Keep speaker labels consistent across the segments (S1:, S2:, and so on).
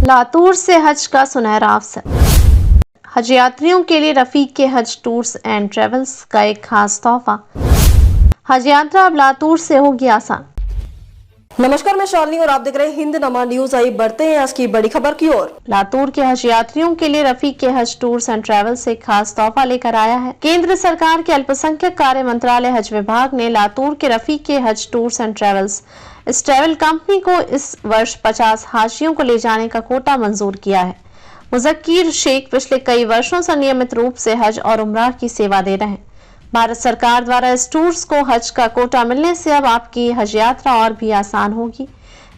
S1: लातूर से हज का सुनहरा अवसर। हज यात्रियों के लिए रफीक के हज टूर्स एंड ट्रेवल्स का एक खास तोहफा। हज यात्रा अब लातूर से होगी आसान।
S2: नमस्कार, मैं शालिनी और आप देख रहे हैं हिंद नमा न्यूज। आई बढ़ते हैं आज की बड़ी खबर की ओर।
S1: लातूर के हज यात्रियों के लिए रफीक के हज टूर्स एंड ट्रेवल्स एक खास तोहफा लेकर आया है। केंद्र सरकार के अल्पसंख्यक कार्य मंत्रालय हज विभाग ने लातूर के रफीक के हज टूर्स एंड ट्रेवल्स इस ट्रेवल कंपनी को इस वर्ष 50 हाजियों को ले जाने का कोटा मंजूर किया है। मुजक्किर शेख पिछले कई वर्षों से नियमित रूप से हज और उम्राह की सेवा दे रहे हैं। भारत सरकार द्वारा इस टूर्स को हज का कोटा मिलने से अब आपकी हज यात्रा और भी आसान होगी।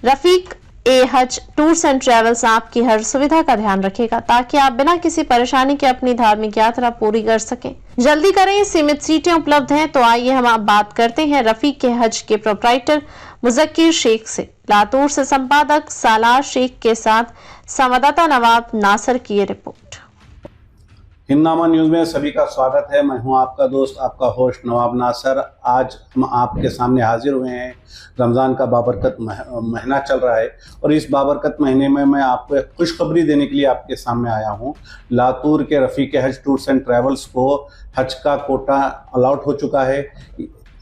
S1: रफीक ए हज टूर्स एंड ट्रेवल्स आपकी हर सुविधा का ध्यान रखेगा ताकि आप बिना किसी परेशानी के अपनी धार्मिक यात्रा पूरी कर सकें। जल्दी करें, सीमित सीटें उपलब्ध हैं। तो आइए हम आप बात करते हैं रफीक के हज के प्रोप्राइटर मुजक्किर शेख से। लातूर से संपादक सालार शेख के साथ संवाददाता नवाब नासर की ये रिपोर्ट।
S3: हिंदनामा न्यूज़ में सभी का स्वागत है। मैं हूं आपका दोस्त, आपका होस्ट नवाब नासर। आज हम आपके सामने हाजिर हुए हैं। रमज़ान का बाबरकत महीना चल रहा है और इस बाबरकत महीने में मैं आपको एक खुशखबरी देने के लिए आपके सामने आया हूं। लातूर के रफ़ीक हज टूर्स एंड ट्रैवल्स को हज का कोटा अलॉट हो चुका है।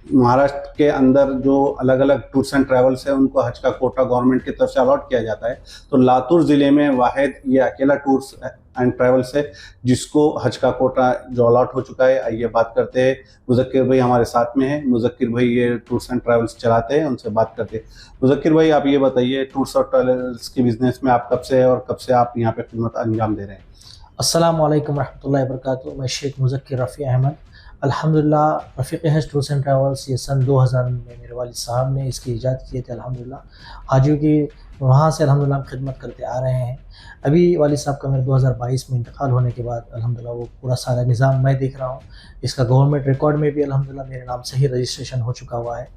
S3: महाराष्ट्र के अंदर जो अलग अलग टूर्स एंड ट्रैवल्स है उनको हज का कोटा गवर्नमेंट की तरफ से अलॉट किया जाता है। तो लातूर ज़िले में वाहिद ये अकेला टूर्स एंड ट्रैवल्स है जिसको हज का कोटा जो अलॉट हो चुका है। आइए बात करते हैं। मुजक्किर भाई हमारे साथ में है। मुजक्किर भाई ये टूर्स एंड ट्रैवल्स चलाते हैं, उनसे बात करते हैं। मुजक्किर भाई, आप ये बताइए, टूर्स और ट्रैवल्स के बिजनेस में आप कब से है और कब से आप यहाँ पे खिदमत अंजाम दे रहे हैं?
S4: अस्सलाम वालेकुम रहमतुल्लाहि व बरकातुहू। मैं शेख मुजक्किर रफ़ी अहमद। अल्हम्दुलिल्लाह रफ़ीक हज टूर्स एंड ट्रैवल्स ये सन 2000 में मेरे वालिद साहब ने इसकी ईजाद किए थे। अल्हम्दुलिल्लाह हाजियों की वहाँ से अल्हम्दुलिल्लाह हम खिदमत करते आ रहे हैं। अभी वालिद साहब का मेरे 2022 में इंतकाल होने के बाद अल्हम्दुलिल्लाह वो पूरा सारा निज़ाम मैं देख रहा हूँ। इसका गवर्नमेंट रिकॉर्ड में भी अल्हम्दुलिल्लाह मेरे नाम से ही रजिस्ट्रेशन हो चुका हुआ है।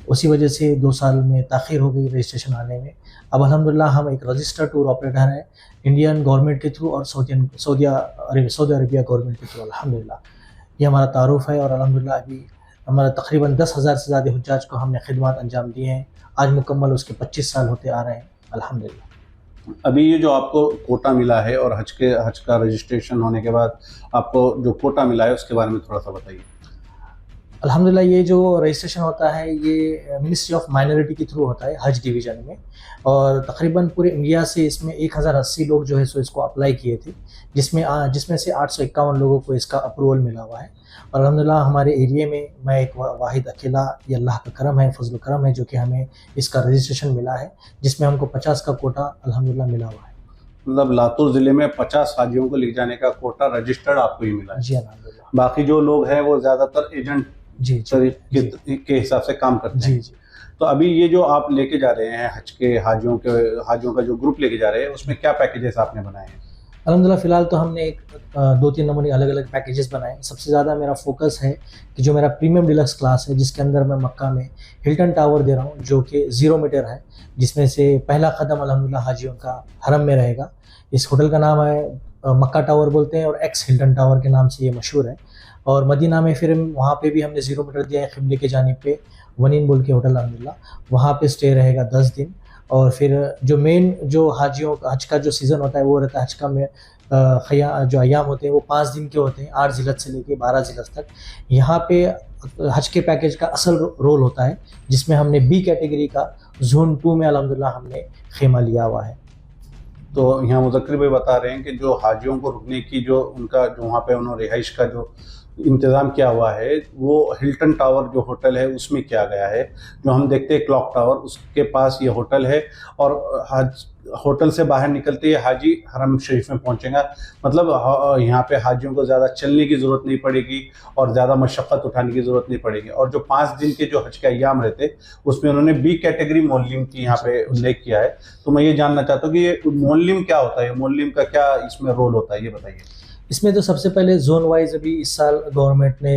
S4: उसी वजह से 2 साल में ताख़ीर हो गई रजिस्ट्रेशन आने में। अब अल्हम्दुलिल्लाह हम एक रजिस्टर्ड टूर ऑपरेटर हैं इंडियन गवर्नमेंट के थ्रू और सऊदी अरबिया गवर्नमेंट के थ्रू। अल्हम्दुलिल्लाह ये हमारा तारुफ है और अल्हम्दुलिल्लाह अभी हमारा तकरीबन 10,000 से ज़्यादा हुज्जाज को हमने खिदमत अंजाम दिए हैं। आज मुकम्मल उसके 25 साल होते आ रहे हैं अल्हम्दुलिल्लाह।
S3: अभी ये जो आपको कोटा मिला है और हज का रजिस्ट्रेशन होने के बाद आपको जो कोटा मिला है उसके बारे में थोड़ा सा बताइए।
S4: अल्हम्दुलिल्लाह ये जो रजिस्ट्रेशन होता है ये मिनिस्ट्री ऑफ माइनॉरिटी के थ्रू होता है हज डिवीज़न में, और तकरीबन पूरे इंडिया से इसमें 1080 लोग जो है सो इसको अप्लाई किए थे, जिसमें से 851 लोगों को इसका अप्रूवल मिला हुआ है। और अल्हम्दुलिल्लाह हमारे एरिए में मैं एक वाहिद अकेला, ये अल्लाह का करम है, फजल करम है जो कि हमें इसका रजिस्ट्रेशन मिला है, जिसमें हमको 50 का कोटा अल्हम्दुलिल्लाह मिला हुआ है।
S3: मतलब लातूर ज़िले में 50 हाजियों को ले जाने का कोटा रजिस्टर्ड आपको ही मिला है?
S4: जी अल्हम्दुलिल्लाह।
S3: बाकी जो लोग हैं वो ज़्यादातर एजेंट
S4: जी
S3: के हिसाब से काम करते हैं।
S4: जी।
S3: तो अभी ये जो आप लेके जा रहे हैं हज के हाजियों का जो ग्रुप लेके जा रहे हैं उसमें क्या पैकेजेस आपने बनाए हैं?
S4: अल्हम्दुलिल्लाह फ़िलहाल तो हमने 2-3 नमूने अलग अलग पैकेजेस बनाए। सबसे ज़्यादा मेरा फोकस है कि जो मेरा प्रीमियम डिलक्स क्लास है जिसके अंदर मैं मक्का में हिल्टन टावर दे रहा हूँ जो कि 0 मीटर है, जिसमें से पहला कदम अल्हम्दुलिल्लाह हाजियों का हरम में रहेगा। इस होटल का नाम है मक्का टावर बोलते हैं और एक्स हिल्टन टावर के नाम से ये मशहूर है। और मदीना में फिर वहाँ पे भी हमने 0 मीटर दिया है क़िबले के जानिब पे, वनीन बोल के होटल अल्हम्दुलिल्लाह, वहाँ पे स्टे रहेगा 10 दिन। और फिर जो मेन जो हाजियों हज का जो सीज़न होता है वो रहता है हज का में जो अयाम होते हैं वो 5 दिन के होते हैं, 8 ज़िलहज से लेके 12 ज़िलहज तक। यहाँ पे हज के पैकेज का असल रोल होता है जिसमें हमने बी कैटेगरी का जोन 2 में अल्हम्दुलिल्लाह हमने खेमा लिया हुआ है।
S3: तो यहाँ मुजक्किर भाई बता रहे हैं कि जो हाजियों को रुकने की जो उनका जो वहाँ पे उन्होंने रिहाइश का जो इंतज़ाम किया हुआ है वो हिल्टन टावर जो होटल है उसमें किया गया है। जो हम देखते हैं क्लॉक टावर, उसके पास ये होटल है और होटल से बाहर निकलते ही हाजी हरम शरीफ में पहुंचेगा। मतलब यहाँ पे हाजियों को ज़्यादा चलने की ज़रूरत नहीं पड़ेगी और ज़्यादा मशक्क़त उठाने की ज़रूरत नहीं पड़ेगी। और जो 5 दिन के जो हज के अय्याम रहते उसमें उन्होंने बी कैटेगरी मोल्लिम की यहाँ पे उल्लेख किया है। तो मैं ये जानना चाहता हूँ कि ये मोल्लिम क्या होता है, मोल्लिम का क्या इसमें रोल होता है, ये बताइए।
S4: इसमें तो सबसे पहले जोन वाइज अभी इस साल गवर्नमेंट ने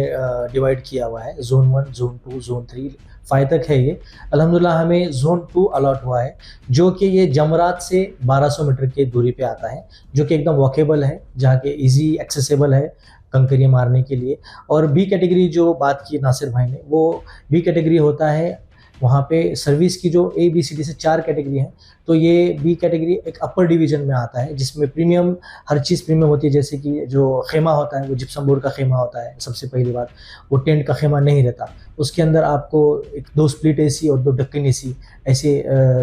S4: डिवाइड किया हुआ है, जोन 1, जोन 2, जोन 3, 5 तक है ये। अल्हम्दुलिल्लाह हमें जोन 2 अलॉट हुआ है जो कि ये जमरात से 1200 मीटर की दूरी पे आता है, जो कि एकदम वॉकेबल है, जहाँ के इजी एक्सेसिबल है कंकरियाँ मारने के लिए। और बी कैटेगरी जो बात की नासिर भाई ने, वो बी कैटेगरी होता है वहाँ पे सर्विस की जो ABCD से 4 कैटेगरी हैं, तो ये B कैटेगरी एक अपर डिवीजन में आता है, जिसमें प्रीमियम हर चीज़ प्रीमियम होती है। जैसे कि जो खेमा होता है वो जिप्सम बोर्ड का खेमा होता है, सबसे पहली बात वो टेंट का खेमा नहीं रहता। उसके अंदर आपको 2 स्प्लिट AC और 2 ढक्कन AC ऐसे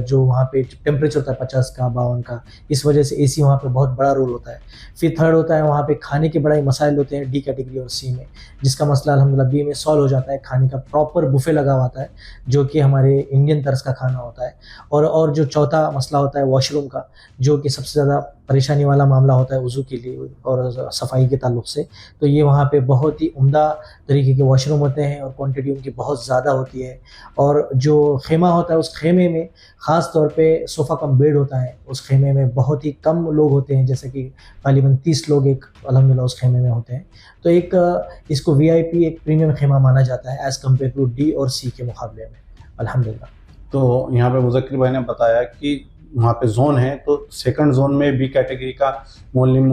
S4: जो वहाँ पे टेम्परेचर होता है 50 का 52 का, इस वजह से AC वहाँ पे बहुत बड़ा रोल होता है। फिर थर्ड होता है वहाँ पे खाने के बड़े मसाइल होते हैं D कैटेगरी और C में, जिसका मसला अल्हम्दुलिल्लाह B में सॉल्व हो जाता है। खाने का प्रॉपर बुफे लगा हुआ होता है, जो कि हमारे इंडियन तर्ज का खाना होता है। और जो चौथा मसला होता है वॉशरूम का, जो कि सबसे ज़्यादा परेशानी वाला मामला होता है वज़ू के लिए और सफाई के ताल्लुक़ से। तो ये वहाँ पे बहुत ही उम्दा तरीके के वॉशरूम होते हैं और क्वांटिटी उनकी बहुत ज़्यादा होती है। और जो खेमा होता है उस खेमे में ख़ास तौर पे सोफ़ा कम बेड होता है। उस खेमे में बहुत ही कम लोग होते हैं, जैसे कि ग़ालिबन 30 लोग एक अल्हम्दुलिल्लाह उस खेमे में होते हैं। तो एक इसको VIP एक प्रीमियम खेमा माना जाता है एज़ कम्पेयर टू D और C के मुकाबले में अल्हम्दुलिल्लाह।
S3: तो यहाँ पे मुज़क्किर भाई ने बताया कि वहाँ पे जोन है, तो सेकंड जोन में B कैटेगरी का मोलिम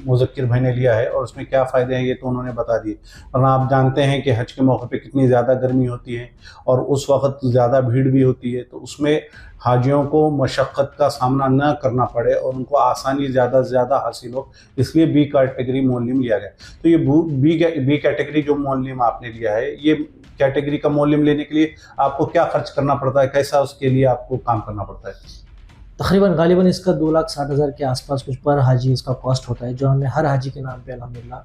S3: मुज़क्किर भाई ने लिया है और उसमें क्या फ़ायदे हैं ये तो उन्होंने बता दिए। और आप जानते हैं कि हज के मौके पे कितनी ज़्यादा गर्मी होती है और उस वक्त ज़्यादा भीड़ भी होती है, तो उसमें हाजियों को मशक्क़त का सामना न करना पड़े और उनको आसानी ज़्यादा से ज़्यादा हासिल हो, इसलिए B कैटेगरी मोलिम लिया गया। तो ये B कैटेगरी जो मोलिम आपने लिया है, ये कैटेगरी का मोलिम लेने के लिए आपको क्या खर्च करना पड़ता है, कैसा उसके लिए आपको काम करना पड़ता है?
S4: तकरीबन ग़ालिबन इसका 2,60,000 के आसपास कुछ पर हाजी इसका कॉस्ट होता है, जो हमने हर हाजी के नाम पे अल्हम्दुलिल्लाह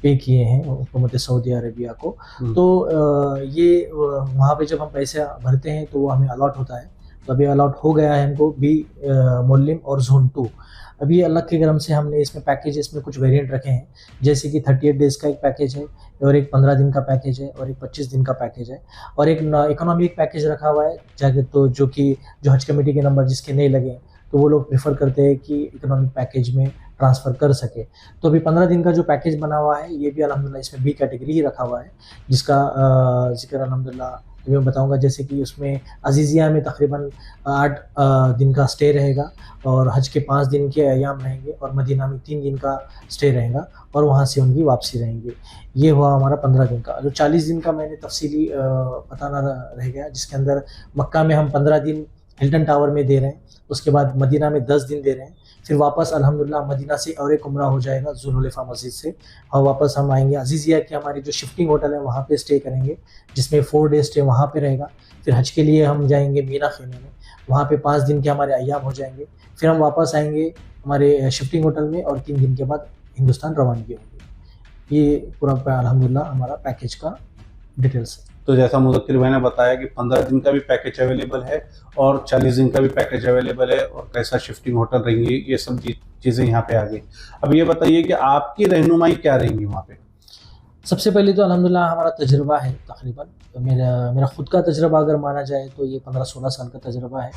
S4: पे किए हैं हुकूमत सऊदी अरबिया को। तो ये वहाँ पे जब हम पैसे भरते हैं तो वो हमें अलॉट होता है। तो अभी अलॉट हो गया है हमको B मोलिम और जोन 2। अभी अल्लाह के करम से हमने इसमें पैकेजेस में कुछ वेरिएंट रखे हैं, जैसे कि 38 डेज़ का एक पैकेज है और एक 15 दिन का पैकेज है और एक 25 दिन का पैकेज है और एक इकोनॉमिक पैकेज रखा हुआ है। जाके तो जो हज कमेटी के नंबर जिसके नहीं लगे तो वो लोग प्रेफर करते हैं कि इकोनॉमिक पैकेज में ट्रांसफ़र कर सके। तो अभी 15 दिन का जो पैकेज बना हुआ है ये भी अल्हम्दुलिल्लाह इसमें B कैटेगरी ही रखा हुआ है, जिसका ज़िक्र अल्हम्दुलिल्लाह मैं बताऊंगा। जैसे कि उसमें अज़ीज़िया में तकरीबन 8 दिन का स्टे रहेगा और हज के 5 दिन के अयाम रहेंगे और मदीना में 3 दिन का स्टे रहेगा और वहाँ से उनकी वापसी रहेंगी। ये हुआ हमारा 15 दिन का। जो 40 दिन का मैंने तफसीली बताना रह गया, जिसके अंदर मक्का में हम 15 दिन हिल्टन टावर में दे रहे हैं, उसके बाद मदीना में 10 दिन दे रहे हैं, फिर वापस अल्हम्दुलिल्लाह मदीना से और एक उम्रा हो जाएगा ज़ुल्हुलैफ़ा मस्जिद से और वापस हम आएंगे अज़ीज़िया की हमारी जो शिफ्टिंग होटल है वहाँ पे स्टे करेंगे, जिसमें 4 डे स्टे वहाँ पे रहेगा। फिर हज के लिए हम जाएंगे मीना खेमे में, वहाँ पे 5 दिन के हमारे अय्याम हो जाएंगे। फिर हम वापस आएंगे हमारे शिफ्टिंग होटल में और 3 दिन के बाद हिंदुस्तान रवानगी होगी। ये पूरा अल्हम्दुलिल्लाह हमारा पैकेज का डिटेल्स है।
S3: तो जैसा मुज़क्किर भाई ने बताया कि 15 दिन का भी पैकेज अवेलेबल है और 40 दिन का भी पैकेज अवेलेबल है और कैसा शिफ्टिंग होटल रहेंगी, ये सब चीज़ें यहाँ पे आ गई। अब ये बताइए कि आपकी रहनुमाई क्या रहेंगी वहाँ पे?
S4: सबसे पहले तो अल्हम्दुलिल्लाह हमारा तजुर्बा है तकरीबन, मेरा ख़ुद का तजुर्बा अगर माना जाए तो ये 15-16 साल का तजुर्बा है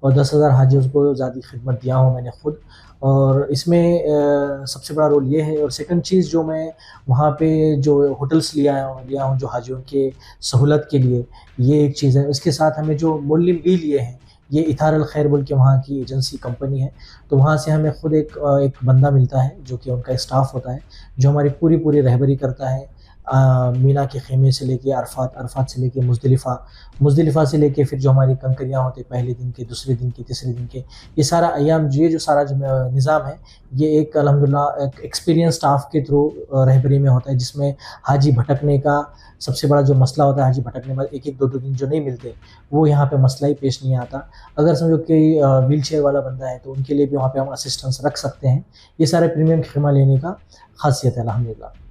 S4: और 10,000 हाजियों को ज़्यादा खिदमत दिया हूँ मैंने ख़ुद। और इसमें सबसे बड़ा रोल ये है। और सेकंड चीज़ जो मैं वहाँ पे जो होटल्स लिया हूँ जो हाजियों के सहूलत के लिए, ये एक चीज़ है। इसके साथ हमें जो मोलिम भी लिए हैं, ये इथार अल खैर बोल के वहाँ की एजेंसी कंपनी है, तो वहाँ से हमें ख़ुद एक बंदा मिलता है जो कि उनका स्टाफ होता है, जो हमारी पूरी रहबरी करता है मीना के खेमे से लेके अरफात से लेके मुज़दलिफ़ा से लेके फिर जो हमारी कंकरियाँ होती हैं पहले दिन के, दूसरे दिन के, तीसरे दिन के, ये सारा अय्याम जो सारा निज़ाम है ये एक अल्हम्दुलिल्लाह एक एक्सपीरियंस स्टाफ के थ्रू रहबरी में होता है, जिसमें हाजी भटकने का सबसे बड़ा जो मसला होता है, हाजी भटकने में 1-2 दिन जो नहीं मिलते वो यहाँ पे मसला ही पेश नहीं आता। अगर समझो कि व्हील चेयर वाला बंदा है तो उनके लिए भी वहाँ पे हम असिस्टेंस रख सकते हैं। ये सारे प्रीमियम खेमा लेने का खासियत है अल्हम्दुलिल्लाह।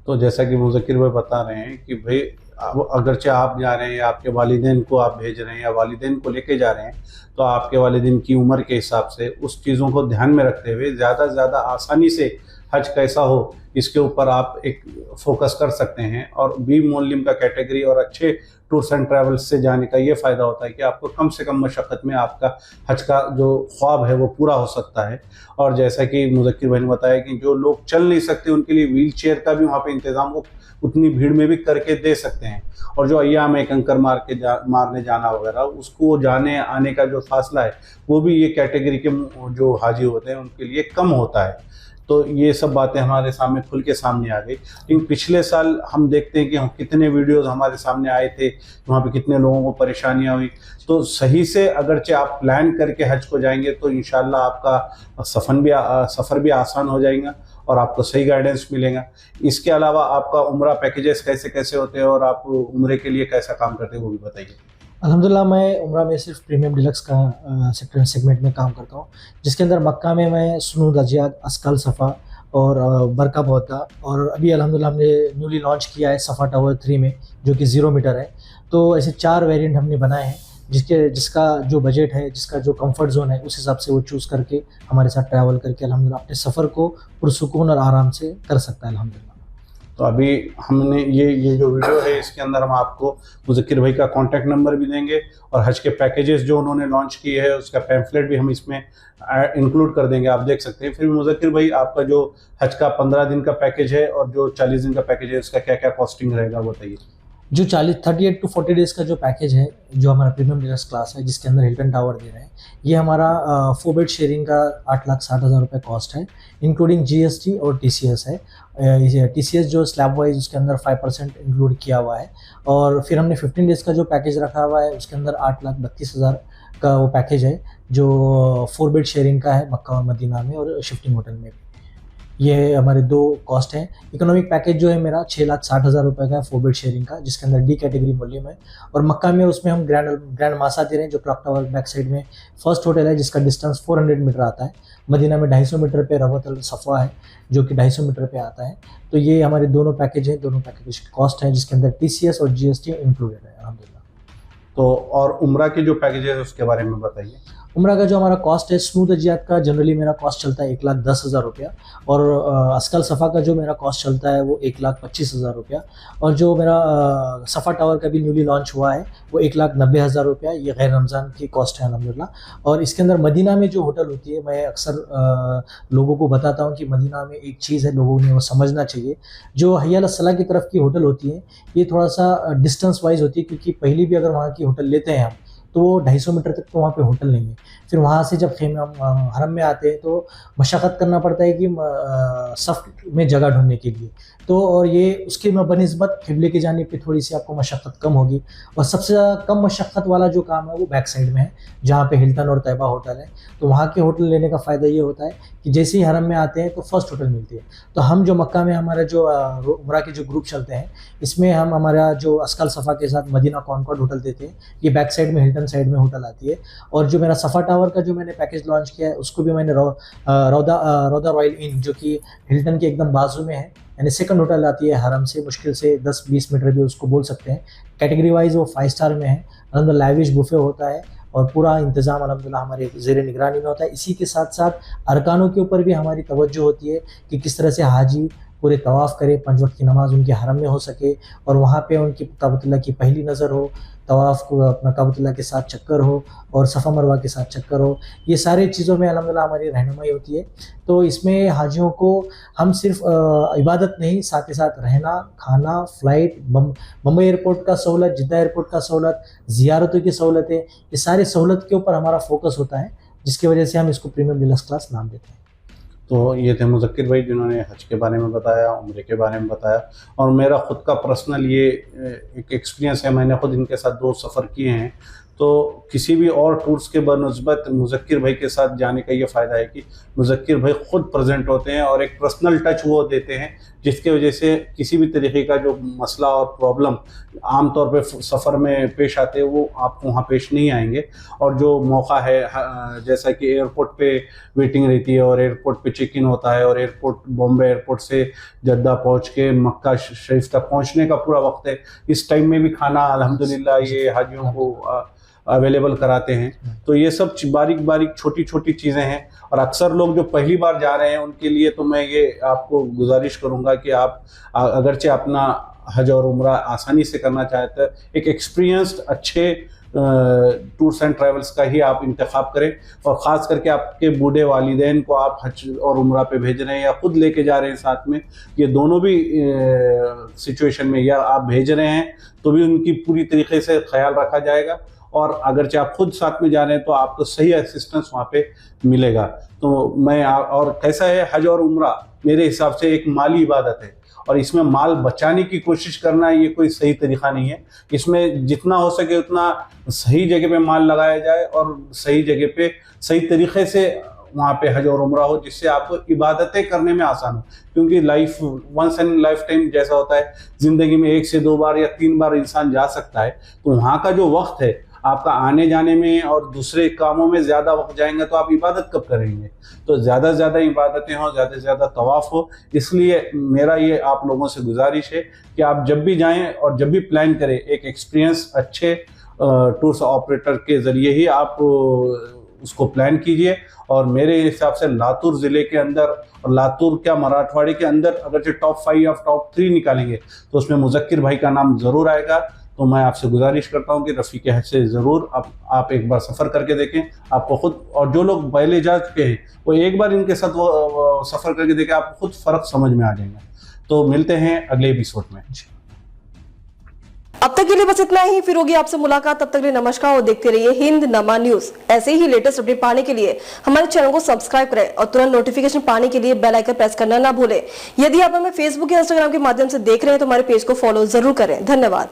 S3: तो जैसा कि मुज़क्किर भाई बता रहे हैं कि भाई अगरचे आप जा रहे हैं या आपके वालिदैन को आप भेज रहे हैं या वालिदैन को लेके जा रहे हैं, तो आपके वालिदैन की उम्र के हिसाब से उस चीज़ों को ध्यान में रखते हुए ज़्यादा से ज़्यादा आसानी से हज कैसा हो इसके ऊपर आप एक फोकस कर सकते हैं। और बी मोलिम का कैटेगरी और अच्छे टूर्स एंड ट्रैवल्स से जाने का ये फ़ायदा होता है कि आपको कम से कम मशक्क़त में आपका हज का जो ख्वाब है वो पूरा हो सकता है। और जैसा कि मुज़क्किर भाई ने बताया कि जो लोग चल नहीं सकते उनके लिए व्हील चेयर का भी वहाँ पे इंतज़ाम वो उतनी भीड़ में भी करके दे सकते हैं। और जो अय्याम है कंकर मारने जाना वगैरह, उसको जाने आने का जो फासला है वो भी ये कैटेगरी के जो हाजी होते हैं उनके लिए कम होता है, तो ये सब बातें हमारे सामने खुल के सामने आ गई। लेकिन पिछले साल हम देखते हैं कि हम कितने वीडियोस हमारे सामने आए थे, वहाँ पे कितने लोगों को परेशानियाँ हुई। तो सही से अगरचे आप प्लान करके हज को जाएंगे तो इंशाल्लाह आपका सफ़र भी आसान हो जाएगा और आपको सही गाइडेंस मिलेगा। इसके अलावा आपका उम्रा पैकेजेस कैसे कैसे होते हैं और आप उम्रे के लिए कैसा काम करते हैं वो भी बताइए।
S4: अल्हम्दुलिल्लाह मैं उम्रा में सिर्फ प्रीमियम डिलक्स का सेगमेंट में काम करता हूँ, जिसके अंदर मक्का में मैं सुनूद अजियाद, अस्कल सफ़ा और बरका बौद्धा, और अभी अल्हम्दुलिल्लाह हमने न्यूली लॉन्च किया है सफ़ा टावर 3 में, जो कि 0 मीटर है। तो ऐसे 4 वेरिएंट हमने बनाए हैं, जिसका जो बजट है, जिसका जो कंफर्ट जोन है, उस हिसाब से वो चूज़ करके हमारे साथ ट्रैवल करके अल्हम्दुलिल्लाह अपने सफ़र को पुरसुकून और आराम से कर सकता है अल्हम्दुलिल्लाह।
S3: तो अभी हमने ये जो वीडियो है इसके अंदर हम आपको मुज़क्किर भाई का कॉन्टैक्ट नंबर भी देंगे और हज के पैकेजेस जो उन्होंने लॉन्च किए हैं उसका पैम्फलेट भी हम इसमें इंक्लूड कर देंगे, आप देख सकते हैं। फिर मुज़क्किर भाई आपका जो हज का 15 दिन का पैकेज है और जो 40 दिन का पैकेज है उसका क्या क्या कॉस्टिंग रहेगा बताइए।
S4: जो 38 टू 40 डेज़ का जो पैकेज है, जो हमारा प्रीमियम डिलक्स क्लास है, जिसके अंदर हिल्टन टावर दे रहे हैं, ये हमारा 4 बेड शेयरिंग का 8,60,000 रुपये कॉस्ट है, इंक्लूडिंग GST और TCS है। TCS जो स्लैब वाइज उसके अंदर 5% इंक्लूड किया हुआ है। और फिर हमने 15 डेज़ का जो पैकेज रखा हुआ है उसके अंदर 8,32,000 का वो पैकेज है, जो 4 बेड शेयरिंग का है मक्का और मदीना में और शिफ्टिंग होटल में भी। ये हमारे 2 कॉस्ट हैं। इकोनॉमिक पैकेज जो है मेरा 6,60,000 रुपये का है 4 बेड शेयरिंग का, जिसके अंदर D कैटेगरी वॉल्यूम है। और मक्का में उसमें हम ग्रैंड मासा दे रहे हैं, जो क्लॉक टावर बैक साइड में फर्स्ट होटल है, जिसका डिस्टेंस 400 मीटर आता है। मदीना में 250 मीटर पे रबत अल सफ़ा है, जो कि 250 मीटर पे आता है। तो ये हमारे दोनों पैकेज हैं, दोनों पैकेज की कॉस्ट है, जिसके अंदर TCS और GST इंक्लूडेड है अल्हम्दुलिल्लाह।
S3: तो और उम्रा के जो पैकेज है उसके बारे में बताइए।
S4: उम्रा का जो हमारा कॉस्ट है, स्नूद अजियात का जनरली मेरा कॉस्ट चलता है 1,10,000 रुपया, और अस्कल सफ़ा का जो मेरा कॉस्ट चलता है वो 1,25,000 रुपया, और जो मेरा सफ़ा टावर का भी न्यूली लॉन्च हुआ है वो 1,90,000 रुपया, ये गैर रमज़ान की कॉस्ट है अल्हम्दुलिल्लाह। और इसके अंदर मदीना में जो होटल होती है, मैं अक्सर लोगों को बताता हूँ कि मदीना में एक चीज़ है, लोगों ने वो समझना चाहिए। जो हय्या अल सलाह की तरफ की होटल होती है, ये थोड़ा सा डिस्टेंस वाइज होती है, क्योंकि पहले भी अगर वहाँ की होटल लेते हैं हम, तो वो 250 मीटर तक तो वहाँ पे होटल नहीं है। फिर वहाँ से जब हरम में आते हैं तो मशक्क़त करना पड़ता है कि सफ़ में जगह ढूंढने के लिए। तो और ये उसकी बनिस्बत क़िबले की जानिब पे थोड़ी सी आपको मशक्क़त कम होगी, और सबसे कम मशक्क़त वाला जो काम है वो बैक साइड में है, जहाँ पे हिल्टन और तैयबा होटल है। तो वहाँ के होटल लेने का फ़ायदा ये होता है कि जैसे ही हरम में आते हैं तो फर्स्ट होटल मिलती है। तो हम जो मक्का में हमारा जो उम्रा के जो ग्रुप चलते हैं, इसमें हम हमारा जो अस्कल सफ़ा के साथ मदीना कॉनकॉर्ड होटल देते हैं, ये बैक साइड में हिल्टन साइड में होटल आती है। और जो मेरा सफ़ा टावर का जो मैंने पैकेज लॉन्च किया है, उसको भी मैंने रौदा रॉयल इन, जो कि हिल्टन के एकदम बाजू में है, यानी सेकंड होटल आती है हरम से मुश्किल से 10-20 मीटर भी उसको बोल सकते हैं। कैटेगरी वाइज वो 5 स्टार में है। अल्हम्दुलिल्लाह लाविश बुफे होता है और पूरा इंतज़ाम अल्हम्दुलिल्लाह हमारे ज़ेर निगरानी में होता है। इसी के साथ साथ अरकानों के ऊपर भी हमारी तवज्जो होती है कि किस तरह से हाजी पूरे तवाफ़ करे, 5 वक्त की नमाज़ उनके हरम में हो सके, और वहाँ पे उनकी काबतुल्लाह की पहली नज़र हो, तवाफ़ को अपना काबतुल्लाह के साथ चक्कर हो और सफ़ा मरवा के साथ चक्कर हो। ये सारी चीज़ों में अल्हम्दुलिल्लाह हमारी रहनुमाई होती है। तो इसमें हाजियों को हम सिर्फ इबादत नहीं, साथ ही साथ रहना, खाना, फ़्लाइट, मुंबई एयरपोर्ट का सहूलत, जिद्दा एयरपोर्ट का सहूलत, ज़ियारतों की सहूलतें, ये सारी सहूलत के ऊपर हमारा फोकस होता है, जिसकी वजह से हम इसको प्रीमियम डिलक्स क्लास नाम देते हैं।
S3: तो ये थे मुज़क्किर भाई जिन्होंने हज के बारे में बताया, उम्रे के बारे में बताया, और मेरा ख़ुद का पर्सनल ये एक एक्सपीरियंस है। मैंने ख़ुद इनके साथ 2 सफ़र किए हैं। तो किसी भी और टूर्स के बनस्बत मुज़क्किर भाई के साथ जाने का ये फ़ायदा है कि मुज़क्किर भाई ख़ुद प्रेजेंट होते हैं और एक पर्सनल टच वो देते हैं, जिसके वजह से किसी भी तरीके का जो मसला और प्रॉब्लम आम तौर पे सफ़र में पेश आते हैं वो आपको वहाँ पेश नहीं आएंगे। और जो मौका है, जैसा कि एयरपोर्ट पे वेटिंग रहती है और एयरपोर्ट पे चेक इन होता है, और बॉम्बे एयरपोर्ट से जद्दा पहुँच के मक्का शरीफ तक पहुँचने का पूरा वक्त है। इस टाइम में भी खाना अल्हम्दुलिल्लाह ये हाजियों को अवेलेबल कराते हैं। तो ये सब बारीक बारीक छोटी छोटी चीज़ें हैं, और अक्सर लोग जो पहली बार जा रहे हैं उनके लिए तो मैं ये आपको गुजारिश करूँगा कि आप अगरचे अपना हज और उम्रा आसानी से करना चाहते हैं, एक एक्सपीरियंस्ड अच्छे टूर्स एंड ट्रैवल्स का ही आप इंतखाब करें। और ख़ास करके आपके बूढ़े वालिदैन को आप हज और उम्रा पे भेज रहे हैं या ख़ुद लेके जा रहे हैं साथ में, ये दोनों भी सिचुएशन में, या आप भेज रहे हैं तो भी उनकी पूरी तरीके से ख्याल रखा जाएगा। और अगरचे आप खुद साथ में जा रहे हैं तो आपको सही असिस्टेंस वहाँ पे मिलेगा। तो और कैसा है, हज और उम्रा मेरे हिसाब से एक माली इबादत है और इसमें माल बचाने की कोशिश करना ये कोई सही तरीका नहीं है। इसमें जितना हो सके उतना सही जगह पे माल लगाया जाए और सही जगह पे सही तरीके से वहाँ पे हज और उम्रा हो, जिससे आपको इबादतें करने में आसान हो। क्योंकि life once in lifetime जैसा होता है, ज़िंदगी में 1 से 2 बार या 3 बार इंसान जा सकता है। तो वहाँ का जो वक्त है आपका आने जाने में और दूसरे कामों में ज़्यादा वक्त जाएंगे तो आप इबादत कब करेंगे। तो ज़्यादा से ज़्यादा इबादतें हों, ज़्यादा से ज़्यादा तवाफ़ हो। इसलिए मेरा ये आप लोगों से गुजारिश है कि आप जब भी जाएं और जब भी प्लान करें, एक एक्सपीरियंस अच्छे टूर्स ऑपरेटर के ज़रिए ही आप उसको प्लान कीजिए। और मेरे हिसाब से लातूर ज़िले के अंदर, और लातूर क्या मराठवाड़े के अंदर, अगर जो टॉप 5 या टॉप 3 निकालेंगे तो उसमें मुज़क्किर भाई का नाम ज़रूर आएगा। तो मैं आपसे गुजारिश करता हूं कि रफ़ीक़ हज से ज़रूर आप एक बार सफ़र करके देखें। आपको खुद, और जो लोग पहले जा चुके हैं वो एक बार इनके साथ वो सफ़र करके देखें, आपको खुद फ़र्क समझ में आ जाएगा। तो मिलते हैं अगले एपिसोड में।
S2: अब तक के लिए बस इतना ही, फिर होगी आपसे मुलाकात। तब तक के लिए नमस्कार और देखते रहिए हिंद नमा न्यूज। ऐसे ही लेटेस्ट अपडेट पाने के लिए हमारे चैनल को सब्सक्राइब करें और तुरंत नोटिफिकेशन पाने के लिए बेल आइकन प्रेस करना ना भूलें। यदि आप हमें फेसबुक या इंस्टाग्राम के माध्यम से देख रहे हैं तो हमारे पेज को फॉलो जरूर करें। धन्यवाद।